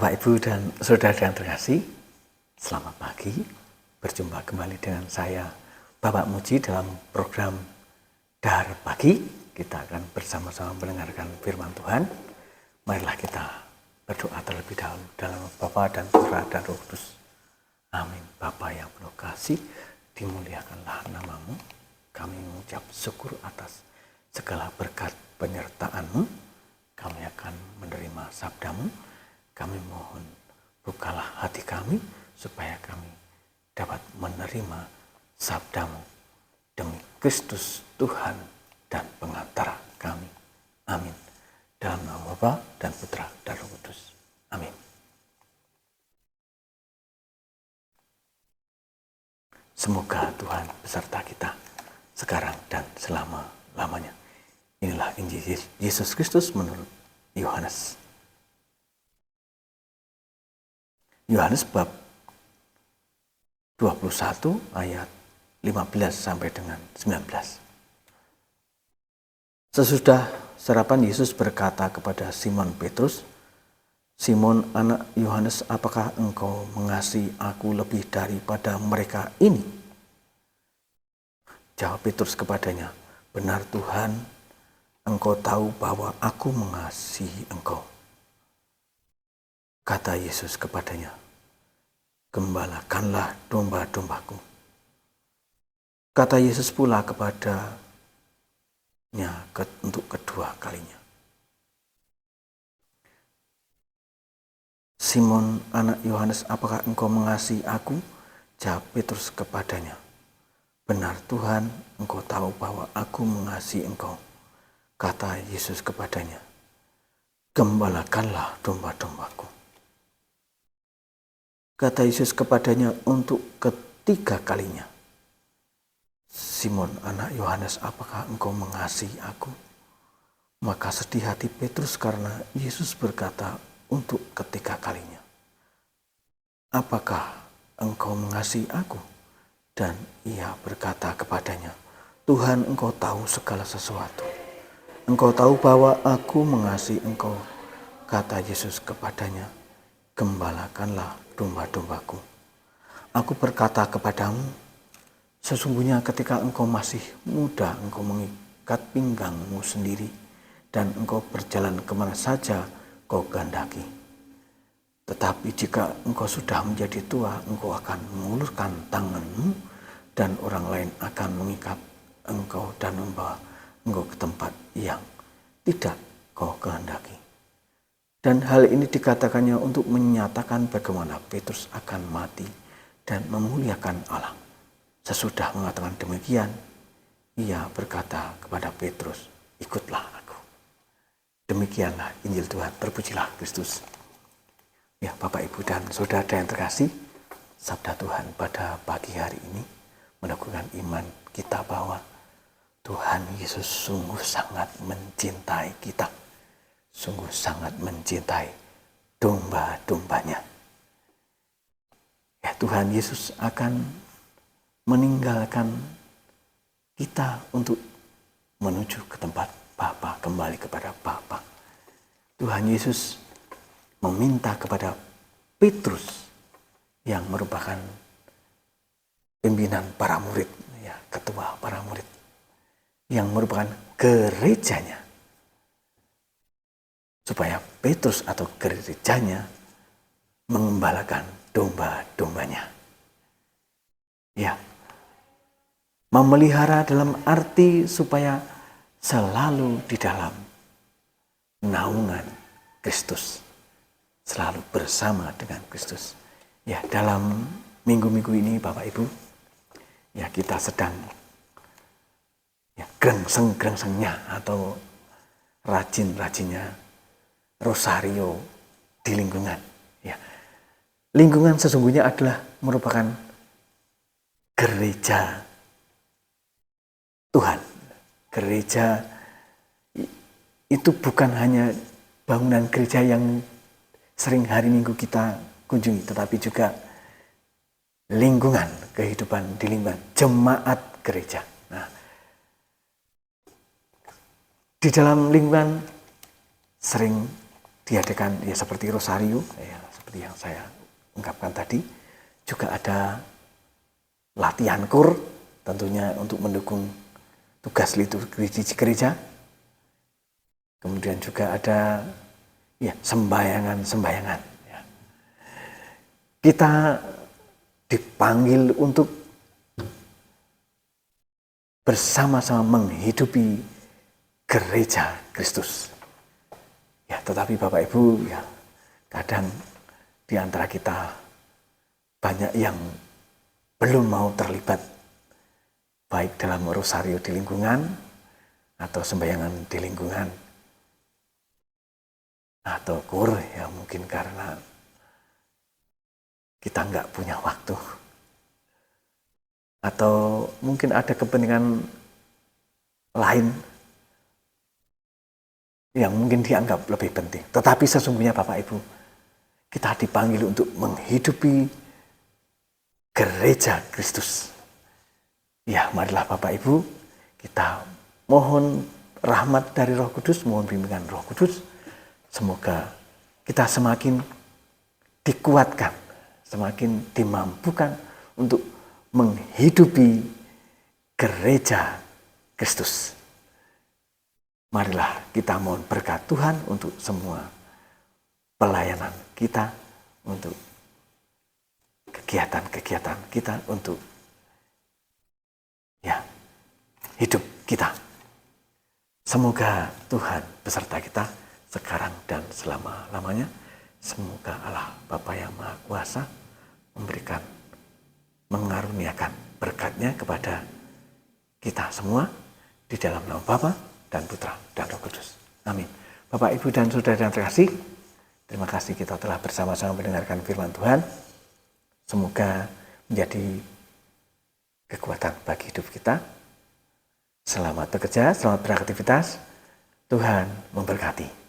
Bapak, Ibu, dan Saudara yang terkasih, selamat pagi. Berjumpa kembali dengan saya, Bapak Muji, dalam program Dahar Pagi. Kita akan bersama-sama mendengarkan firman Tuhan. Marilah kita berdoa terlebih dahulu dalam nama Bapa dan Putra dan Roh Kudus. Amin. Bapa yang penuh kasih, dimuliakanlah namamu. Kami mengucap syukur atas segala berkat penyertaan-Mu. Kami akan menerima sabdamu. Kami mohon bukalah hati kami supaya kami dapat menerima sabdamu demi Kristus Tuhan dan pengantara kami. Amin. Dalam nama Bapa dan Putra dan Roh Kudus. Amin. Semoga Tuhan beserta kita sekarang dan selama-lamanya. Inilah Injil Yesus Kristus menurut Yohanes. Yohanes bab 21 ayat 15 sampai dengan 19. Sesudah sarapan, Yesus berkata kepada Simon Petrus, "Simon, anak Yohanes, apakah engkau mengasihi aku lebih daripada mereka ini?" Jawab Petrus kepadanya, "Benar Tuhan, engkau tahu bahwa aku mengasihi engkau." Kata Yesus kepadanya, "Gembalakanlah domba-dombaku." Kata Yesus pula kepadanya untuk kedua kalinya, "Simon, anak Yohanes, apakah engkau mengasihi aku?" Jawab Petrus kepadanya, "Benar Tuhan, engkau tahu bahwa aku mengasihi engkau." Kata Yesus kepadanya, "Gembalakanlah domba-dombaku." Kata Yesus kepadanya untuk ketiga kalinya, "Simon, anak Yohanes, apakah engkau mengasihi aku?" Maka sedih hati Petrus karena Yesus berkata untuk ketiga kalinya, "Apakah engkau mengasihi aku?" Dan ia berkata kepadanya, "Tuhan, engkau tahu segala sesuatu. Engkau tahu bahwa aku mengasihi engkau." Kata Yesus kepadanya, "Gembalakanlah domba-dombaku. Aku berkata kepadamu, sesungguhnya ketika engkau masih muda, engkau mengikat pinggangmu sendiri, dan engkau berjalan kemana saja kau kehendaki. Tetapi jika engkau sudah menjadi tua, engkau akan mengulurkan tanganmu, dan orang lain akan mengikat engkau dan membawa engkau ke tempat yang tidak kau kehendaki." Dan hal ini dikatakannya untuk menyatakan bagaimana Petrus akan mati dan memuliakan Allah. Sesudah mengatakan demikian, ia berkata kepada Petrus, "Ikutlah aku." Demikianlah Injil Tuhan. Terpujilah Kristus. Ya, Bapak, Ibu, dan Saudara yang terkasih, sabda Tuhan pada pagi hari ini meneguhkan iman kita bahwa Tuhan Yesus sungguh sangat mencintai kita. Sungguh sangat mencintai domba-dombanya. Ya, Tuhan Yesus akan meninggalkan kita untuk menuju ke tempat Bapa, kembali kepada Bapa. Tuhan Yesus meminta kepada Petrus yang merupakan pimpinan para murid, ya, ketua para murid, yang merupakan gerejanya, supaya Petrus atau gerejanya mengembalakan domba-dombanya. Ya, memelihara dalam arti supaya selalu di dalam naungan Kristus, selalu bersama dengan Kristus. Ya, dalam minggu-minggu ini Bapak Ibu, ya, kita sedang ya grengseng-grengsengnya atau rajin-rajinnya rosario di lingkungan. Ya. Lingkungan sesungguhnya adalah merupakan gereja Tuhan. Gereja itu bukan hanya bangunan gereja yang sering hari Minggu kita kunjungi, tetapi juga lingkungan kehidupan di lingkungan jemaat gereja. Nah, di dalam lingkungan sering diadakan ya seperti rosario, ya, seperti yang saya ungkapkan tadi. Juga ada latihan kur, tentunya untuk mendukung tugas liturgi gereja. Kemudian juga ada sembayangan. Ya. Kita dipanggil untuk bersama-sama menghidupi gereja Kristus. Ya, tetapi Bapak Ibu, ya kadang di antara kita banyak yang belum mau terlibat baik dalam rosario di lingkungan atau sembayangan di lingkungan atau kur, ya mungkin karena kita nggak punya waktu atau mungkin ada kepentingan lain yang mungkin dianggap lebih penting. Tetapi sesungguhnya Bapak Ibu, kita dipanggil untuk menghidupi gereja Kristus. Ya, marilah Bapak Ibu, kita mohon rahmat dari Roh Kudus, mohon bimbingan Roh Kudus. Semoga kita semakin dikuatkan, semakin dimampukan untuk menghidupi gereja Kristus. Marilah kita mohon berkat Tuhan untuk semua pelayanan kita, untuk kegiatan-kegiatan kita, untuk hidup kita. Semoga Tuhan beserta kita sekarang dan selama-lamanya. Semoga Allah Bapa yang Maha Kuasa memberikan, mengaruniakan berkat-Nya kepada kita semua di dalam nama Bapa dan Putra dan Roh Kudus. Amin. Bapak, Ibu, dan Saudara yang terkasih, terima kasih kita telah bersama-sama mendengarkan firman Tuhan. Semoga menjadi kekuatan bagi hidup kita. Selamat bekerja, selamat beraktivitas. Tuhan memberkati.